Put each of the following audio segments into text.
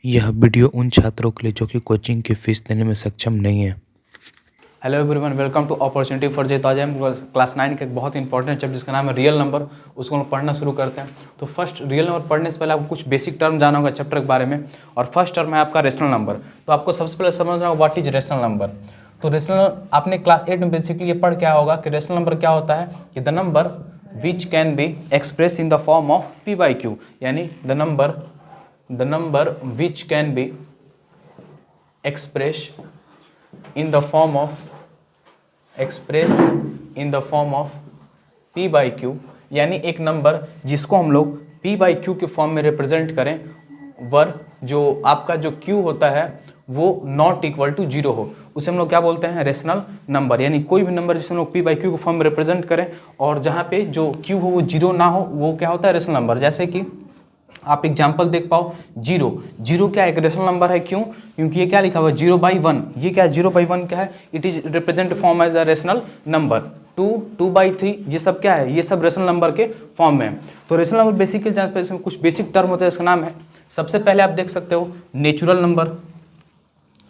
यह वीडियो उन छात्रों के लिए जो कि कोचिंग की फीस देने में सक्षम नहीं है। Hello everyone, welcome to opportunity for J. तो आज हम क्लास 9 का एक बहुत इंपॉर्टेंट चैप्टर जिसका नाम है रियल नंबर, उसको हम पढ़ना शुरू करते हैं। तो फर्स्ट रियल नंबर पढ़ने से पहले आपको कुछ बेसिक टर्म जाना होगा चैप्टर के बारे में। और फर्स्ट टर्म है आपका रेशनल नंबर। तो आपको सबसे पहले समझना होगा व्हाट इज रेशनल नंबर। तो रेशनल आपने क्लास 8 में बेसिकली ये पढ़ क्या होगा कि रेशनल नंबर क्या होता है कि the number which can be express in the form of P by Q, यानी the number which can be express in the form of p by q, यानी एक नंबर जिसको हम लोग p by q के फॉर्म में represent करें, वर जो आपका जो q होता है वो नॉट इक्वल टू जीरो हो, उसे हम लोग क्या बोलते हैं, रेशनल नंबर। यानी कोई भी नंबर जिसे हम लोग p by q के फॉर्म में रिप्रेजेंट करें और जहाँ पे जो q हो वो जीरो ना हो, वो क्या होता है, रेशनल नंबर। जैसे कि आप एग्जाम्पल देख पाओ, जीरो क्या एक रेशनल नंबर है, क्यों, क्योंकि ये क्या लिखा हुआ है 0/1। ये क्या है 0/1 क्या है, it is represent form as a rational number. 2/3 ये सब क्या है, ये सब रेशनल नंबर के फॉर्म में है। तो रेशनल नंबर बेसिकली जान इसमें कुछ बेसिक टर्म होते हैं, इसका नाम है, सबसे पहले आप देख सकते हो नेचुरल नंबर।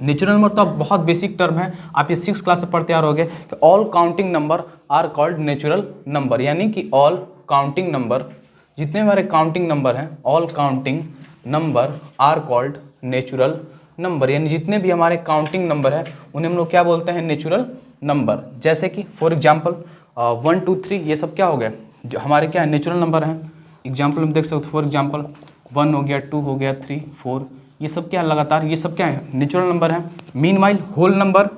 नेचुरल नंबर तो अब बहुत बेसिक टर्म है, आप ये 6 क्लास से पढ़ते आ रहोगे कि all counting number are called natural number, यानी कि ऑल काउंटिंग नंबर, जितने हमारे काउंटिंग नंबर हैं, all counting number are called natural number, यानी जितने भी हमारे काउंटिंग नंबर हैं उन्हें हम लोग क्या बोलते हैं, नेचुरल नंबर। जैसे कि फॉर एग्जांपल 1 2 3 ये सब क्या हो गया, जो हमारे क्या है, नेचुरल नंबर हैं। एग्जांपल में देख सकते हो, फॉर एग्जांपल 1 हो गया, 2 हो गया, 3 4, ये सब क्या है, लगातार ये सब क्या है, नेचुरल नंबर है। मीनवाइल होल नंबर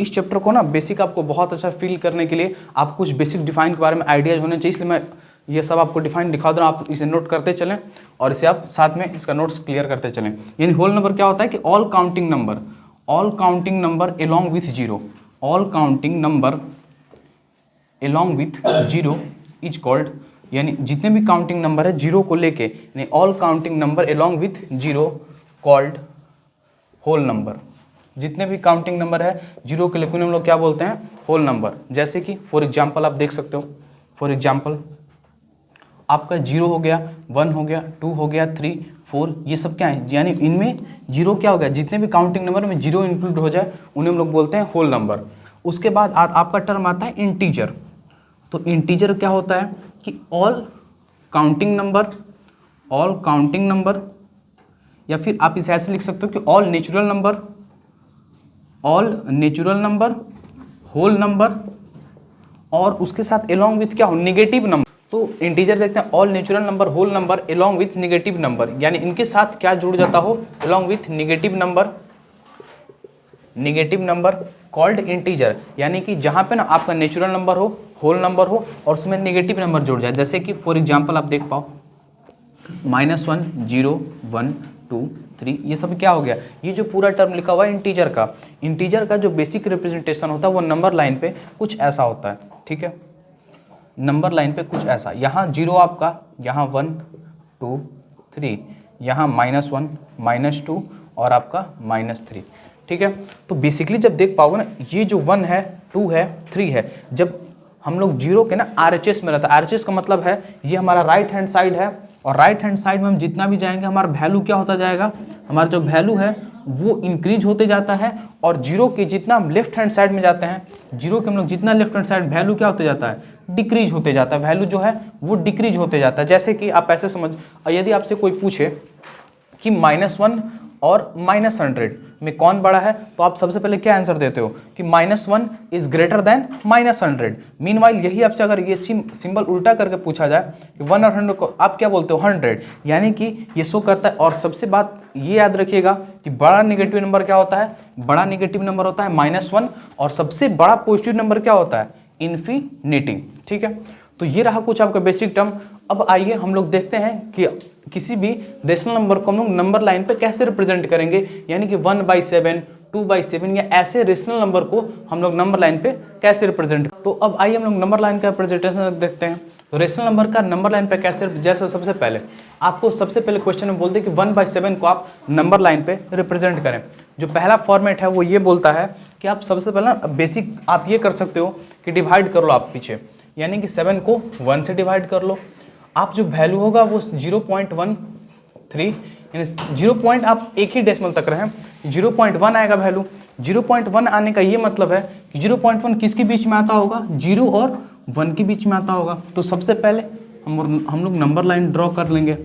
इस चैप्टर को ना बेसिक आपको बहुत अच्छा फील करने के लिए आप कुछ बेसिक डिफाइन के बारे में आइडियाज होने चाहिए, इसलिए मैं ये सब आपको डिफाइन दिखा दूँ, आप इसे नोट करते चलें और इसे आप साथ में इसका नोट्स क्लियर करते चलें। यानी होल नंबर क्या होता है कि all counting number along with zero, all counting number along with zero is called, यानी जितने भी काउंटिंग नंबर है जीरो को लेके, यानी all counting number along with zero called whole number. जितने भी काउंटिंग नंबर है जीरो के लेकिन हम लोग क्या बोलते हैं, होल नंबर। जैसे कि फॉर एग्जांपल आप देख सकते हो, फॉर एग्जांपल आपका 0 हो गया, 1 हो गया, 2 हो गया, 3 4, ये सब क्या है, यानी इनमें जीरो क्या हो गया, जितने भी काउंटिंग नंबर में जीरो इंक्लूड हो जाए उन्हें हम लोग बोलते हैं होल नंबर। उसके बाद आपका टर्म आता है इंटीजर। तो इंटीजर क्या होता है कि ऑल काउंटिंग नंबर, या फिर आप इसे ऐसे लिख सकते हो कि all natural number, whole number, और उसके साथ एलॉन्ग विथ क्या हो, निगेटिव नंबर। तो इंटीजर देखते हैं, all natural number, whole number, along with negative number, यानी इनके साथ क्या जुड़ जाता हो, along with negative number called integer. यानी कि जहां पे ना आपका नेचुरल नंबर हो, होल नंबर हो और उसमें निगेटिव नंबर जुड़ जाए। जैसे कि फॉर एग्जाम्पल आप देख पाओ -1 0 1 2 3, ये सब क्या हो गया, ये जो पूरा टर्म लिखा हुआ है इंटीजर का जो बेसिक रिप्रेजेंटेशन होता है वो नंबर लाइन पे कुछ ऐसा होता है, ठीक है, नंबर लाइन पे कुछ ऐसा, यहाँ 0 आपका, यहाँ 1 2 3, यहाँ -1 -2 और आपका -3, ठीक है। तो बेसिकली जब देख पाओगे ना, ये जो 1 है, 2 है, 3 है, जब हम लोग जीरो के ना RHS में रहता है, RHS का मतलब है ये हमारा राइट हैंड साइड है, और राइट हैंड साइड में हम जितना भी जाएंगे हमारा वैल्यू क्या होता जाएगा, हमारा जो वैल्यू है वो इंक्रीज होते जाता है, और जीरो के जितना हम लेफ्ट हैंड साइड में जाते हैं, जीरो के हम लोग जितना लेफ्ट हैंड साइड वैल्यू क्या होते जाता है, डिक्रीज होते जाता है, वैल्यू जो है वो डिक्रीज होते जाता है। जैसे कि आप ऐसे समझ, यदि आपसे कोई पूछे कि -1 और -100 में कौन बड़ा है, तो आप सबसे पहले क्या आंसर देते हो कि -1 इज ग्रेटर देन -100। मीनवाइल यही आपसे अगर ये सिंबल उल्टा करके पूछा जाए कि 1 और 100 को आप क्या बोलते हो, 100, यानी कि ये शो करता है। और सबसे बात ये याद रखिएगा कि बड़ा नेगेटिव नंबर क्या होता है, बड़ा नेगेटिव नंबर होता है -1, और सबसे बड़ा पॉजिटिव नंबर क्या होता है, इन्फिनिटी, ठीक है। तो ये रहा कुछ आपका बेसिक टर्म। अब आइए हम लोग देखते हैं कि किसी भी रेशनल नंबर को हम लोग नंबर लाइन पे कैसे रिप्रेजेंट करेंगे, यानी कि 1/7 2/7 या ऐसे रेशनल नंबर को हम लोग नंबर लाइन पे कैसे रिप्रेजेंट। तो अब आइए हम लोग नंबर लाइन का रिप्रेजेंटेशन देखते हैं। तो रेशनल नंबर का नंबर लाइन पे कैसे, जैसे सबसे पहले आपको सबसे पहले क्वेश्चन में बोलते हैं कि 1/7 को आप नंबर लाइन पे रिप्रेजेंट करें। जो पहला फॉर्मेट है वो ये बोलता है कि आप सबसे पहला बेसिक आप ये कर सकते हो कि डिवाइड कर लो आप पीछे, यानी कि 7 को 1 से डिवाइड कर लो। आप जो वैल्यू होगा वो 0.1 3 यानी 0 पॉइंट आप एक ही डेसिमल तक रहे, 0.1 आएगा वैल्यू। 0.1 आने का ये मतलब है कि 0.1 किसके बीच में आता होगा, 0 और 1 के बीच में आता होगा। तो सबसे पहले हम लोग नंबर लाइन ड्रॉ कर लेंगे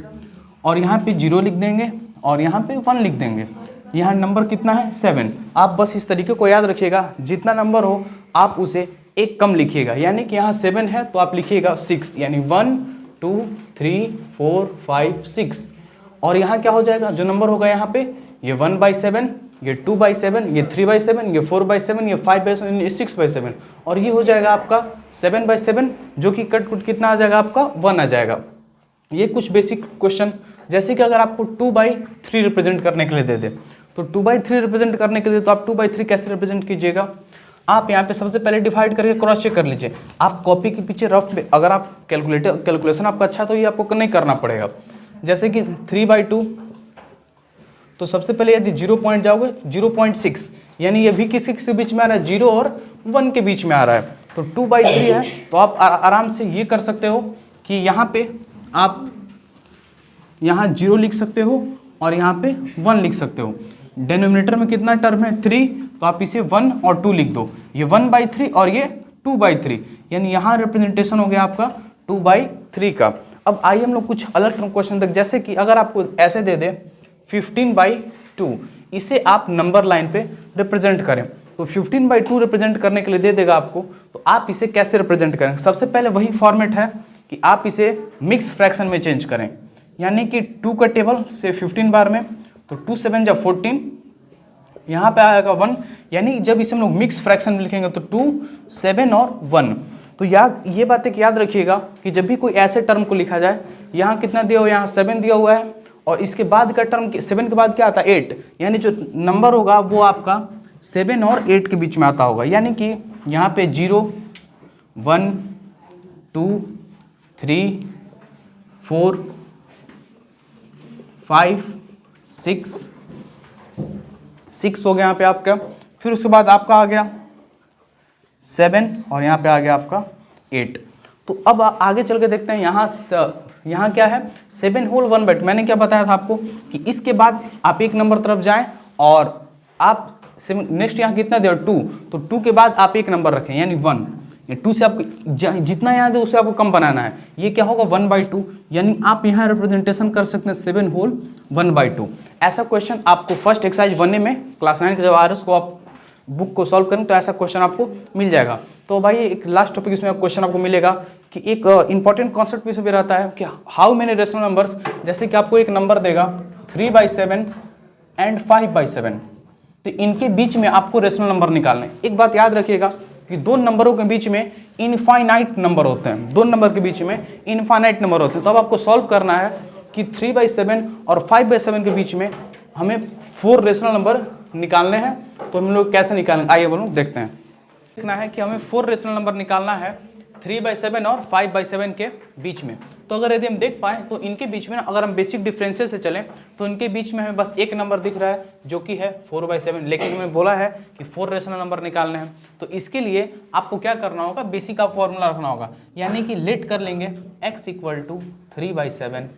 और यहाँ पे 0 लिख देंगे और यहाँ पे 1 लिख देंगे। यहाँ नंबर कितना है 7। आप बस इस तरीके को याद रखिएगा, जितना नंबर हो आप उसे एक कम लिखिएगा, यानी कि यहाँ 7 है तो आप लिखिएगा 6, यानी 1 2 3 4 5 6। और यहाँ क्या हो जाएगा, जो नंबर होगा यहाँ पे ये 1/7, ये 2/7, ये 3/7, ये 4/7, ये 5/7, ये 6/7 और ये हो जाएगा आपका 7/7, जो कि कट कुट कितना आ जाएगा आपका 1 आ जाएगा। ये कुछ बेसिक क्वेश्चन, जैसे कि अगर आपको 2/3 रिप्रेजेंट करने के लिए दे दे, तो 2/3 रिप्रेजेंट करने के लिए तो आप 2/3 कैसे रिप्रेजेंट कीजिएगा, आप यहाँ पे सबसे पहले डिवाइड करके क्रॉस चेक कर लीजिए। आप कॉपी के पीछे रफ में, अगर आप कैलकुलेशन आपका अच्छा है तो ये आपको नहीं करना पड़ेगा। जैसे कि 3/2, तो सबसे पहले यदि 0 पॉइंट जाओगे 0.6, यानी ये भी किसी बीच में आ रहा है, 0 और 1 के बीच में आ रहा है, तो 2/3 है। तो आप आराम से ये कर सकते हो कि यहाँ पे आप यहाँ 0 लिख सकते हो और यहाँ पे 1 लिख सकते हो। डिनोमिनेटर में कितना टर्म है 3, तो आप इसे 1 और 2 लिख दो, ये 1/3 और ये 2/3, यानी यहाँ रिप्रेजेंटेशन हो गया आपका 2/3 का। अब आइए हम लोग कुछ अलग क्वेश्चन तक, जैसे कि अगर आपको ऐसे दे दे 15/2, इसे आप नंबर लाइन पे रिप्रेजेंट करें, तो 15/2 रिप्रेजेंट करने के लिए दे देगा आपको, तो आप इसे कैसे रिप्रेजेंट करें। सबसे पहले वही फॉर्मेट है कि आप इसे मिक्स फ्रैक्शन में चेंज करें, यानी कि 2 का टेबल से 15 बार में, तो 2 7 जा 14, यहाँ पे आएगा 1, यानी जब इसे हम लोग मिक्स फ्रैक्शन में लिखेंगे तो 2 7 और 1। तो ये बात एक याद रखिएगा कि जब भी कोई ऐसे टर्म को लिखा जाए, यहाँ कितना दिया हुआ है, यहाँ 7 दिया हुआ है और इसके बाद का टर्म 7 के बाद क्या आता है 8, यानी जो नंबर होगा वो आपका 7 और 8 के बीच में आता होगा, यानी कि यहाँ पे 0 1 2 3 4 5 6 हो गया यहाँ पे आपका। फिर उसके बाद आपका आ गया 7 और यहाँ पे आ गया आपका 8। तो अब आगे चल के देखते हैं, यहाँ क्या है 7 होल 1/2। मैंने क्या बताया था आपको कि इसके बाद आप एक नंबर तरफ जाएं और आप नेक्स्ट यहाँ कितना दिया 2, तो 2 के बाद आप एक नंबर रखें यानी 1, 2 से आपको जितना याद है उससे आपको कम बनाना है। ये क्या होगा 1/2, यानी आप यहाँ रिप्रेजेंटेशन कर सकते हैं 7 होल 1/2। ऐसा क्वेश्चन आपको फर्स्ट एक्सरसाइज 1 में क्लास 9 के जब आर को आप बुक को सॉल्व करें तो ऐसा क्वेश्चन आपको मिल जाएगा। तो भाई एक लास्ट टॉपिक इसमें क्वेश्चन आपको मिलेगा कि एक इंपॉर्टेंट कॉन्सेप्ट भी रहता है कि हाउ मेनी रेशनल नंबर्स, जैसे कि आपको एक नंबर देगा 3/7 एंड 5/7, तो इनके बीच में आपको रेशनल नंबर निकालना है। एक बात याद रखिएगा कि दो नंबरों के बीच में इनफाइनाइट नंबर होते हैं, दो नंबर के बीच में इनफाइनाइट नंबर होते हैं। तो अब आपको सॉल्व करना है कि 3/7 और 5/7 के बीच में हमें 4 रेशनल नंबर निकालने हैं। तो हम लोग कैसे निकालेंगे, आइए बोलो देखते हैं। देखना है कि हमें 4 रेशनल नंबर निकालना है 3/7 और 5/7 के बीच में। तो अगर यदि हम देख पाए तो इनके बीच में अगर हम बेसिक डिफरेंसेस से चलें तो इनके बीच में हमें बस एक नंबर दिख रहा है जो कि है 4/7, लेकिन हमें बोला है कि 4 रेशनल नंबर निकालने हैं। तो इसके लिए आपको क्या करना होगा, बेसिक का फॉर्मूला रखना होगा, यानी कि लेट कर लेंगे x = 3/7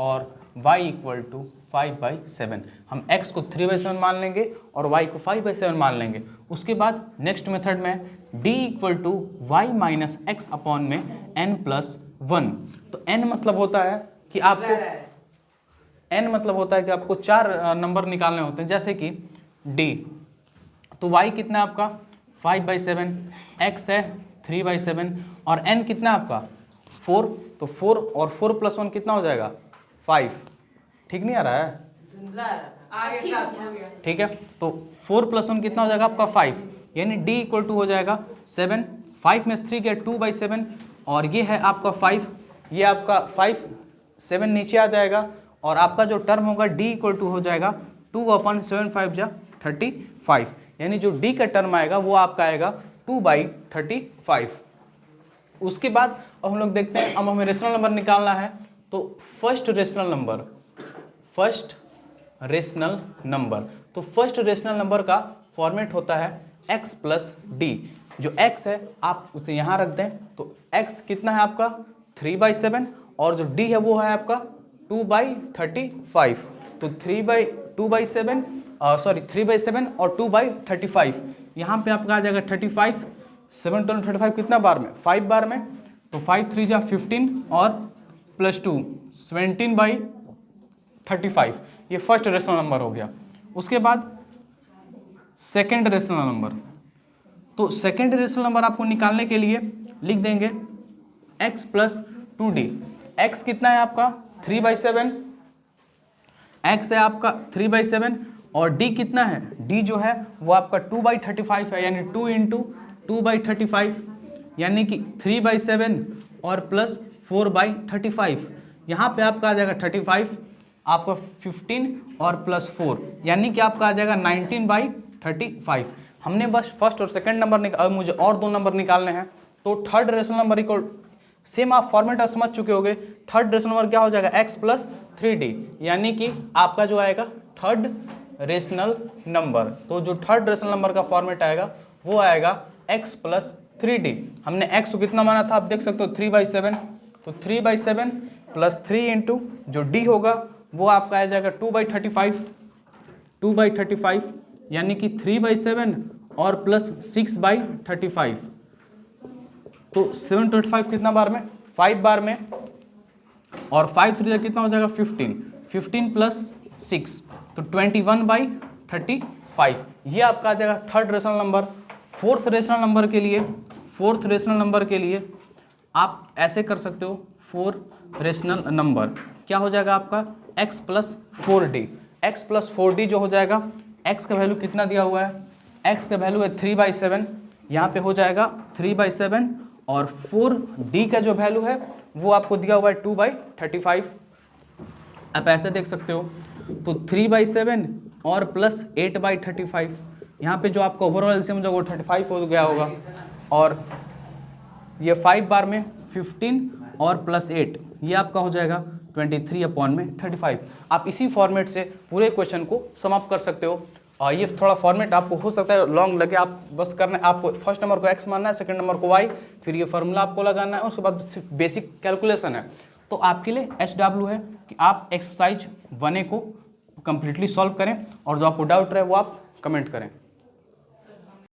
और y = 5/7। हम x को 3/7 मान लेंगे और y को 5/7 मान लेंगे। उसके बाद नेक्स्ट मेथड में d = y - x अपॉन में n+1। तो n मतलब होता है कि आपको 4 नंबर निकालने होते हैं, जैसे कि d, तो y कितना है आपका 5/7, x है 3/7 और n कितना है आपका 4, तो 4 और 4 + 1 कितना हो जाएगा 5। ठीक नहीं आ रहा है, ठीक है। तो 4 + 1 कितना हो जाएगा आपका 5, यानी d = हो जाएगा 7, 5 में 3 गया 2/7 और ये है आपका 5, ये आपका 5, 7 नीचे आ जाएगा और आपका जो टर्म होगा d = हो जाएगा 2/7 5 जा 35, यानी जो d का टर्म आएगा वो आपका आएगा 2/35। उसके बाद अब हम लोग देखते हैं, अब हमें रेशनल नंबर निकालना है। तो फर्स्ट रेशनल नंबर का फॉर्मेट होता है x + d। जो x है आप उसे यहाँ रख दें, तो x कितना है आपका 3/7 और जो d है वो है आपका 2/35, तो 3/2/7 3/7 और 2/35, यहाँ पे आपका आ जाएगा 35, 7 × 35 कितना बार में, 5 बार में, तो 5 3 जा 15 और +2 17/35, ये फर्स्ट रेशनल नंबर हो गया। उसके बाद सेकेंड रेशनल नंबर, तो सेकेंड रेशनल नंबर आपको निकालने के लिए लिख देंगे x + 2d। x कितना है आपका 3/7, x है आपका 3/7 और d कितना है, d जो है वो आपका 2/35 है, यानी 2 × 2/35, यानी कि 3/7 और प्लस 4/35, यहाँ पे आपका आ जाएगा 35, आपका 15 और +4, यानी कि आपका आ जाएगा 19/35। हमने बस फर्स्ट और सेकंड नंबर निकाल, मुझे और 2 नंबर निकालने हैं, तो third rational number equal, same आप फॉर्मेट आप समझ चुके होंगे। थर्ड रेशनल नंबर क्या हो जाएगा, x + 3d, यानी कि आपका जो आएगा थर्ड रेशनल नंबर। तो जो थर्ड रेशनल नंबर का फॉर्मेट आएगा वो आएगा x + 3d। हमने x को कितना माना था, आप देख सकते हो 3/7, तो 3/7 + 3 × जो d होगा वो आपका आ जाएगा 2/35, यानी कि 3/7 और प्लस 6/35, तो 7/25 कितना बार में, 5 बार में, और 5 3 कितना हो जाएगा 15, 15 + 6, तो 21/35, ये आपका आ जाएगा third rational number. Fourth rational number के लिए आप ऐसे कर सकते हो, फोर्थ रेशनल नंबर क्या हो जाएगा आपका x + 4d। x + 4d जो हो जाएगा, x का वैल्यू कितना दिया हुआ है, x का वैल्यू है 3/7, यहाँ पे हो जाएगा 3/7 और 4d का जो वैल्यू है वो आपको दिया हुआ है 2/35। आप ऐसे देख सकते हो, तो 3/7 और प्लस 8/35, यहाँ पे जो आपका ओवरऑल एलसीएम जो वो 35 हो गया होगा, और ये 5 बार में 15 और +8, ये आपका हो जाएगा 23/35। आप इसी फॉर्मेट से पूरे क्वेश्चन को समाप्त कर सकते हो। और ये थोड़ा फॉर्मेट आपको हो सकता है लॉन्ग लगे, आप बस करना है, आपको फर्स्ट नंबर को x मानना है, सेकंड नंबर को y, फिर ये फार्मूला आपको लगाना है, उसके बाद बेसिक कैलकुलेशन है। तो आपके लिए HW है कि आप एक्सरसाइज 1A को कंप्लीटली सॉल्व करें, और जो आपको डाउट रहे वो आप कमेंट करें।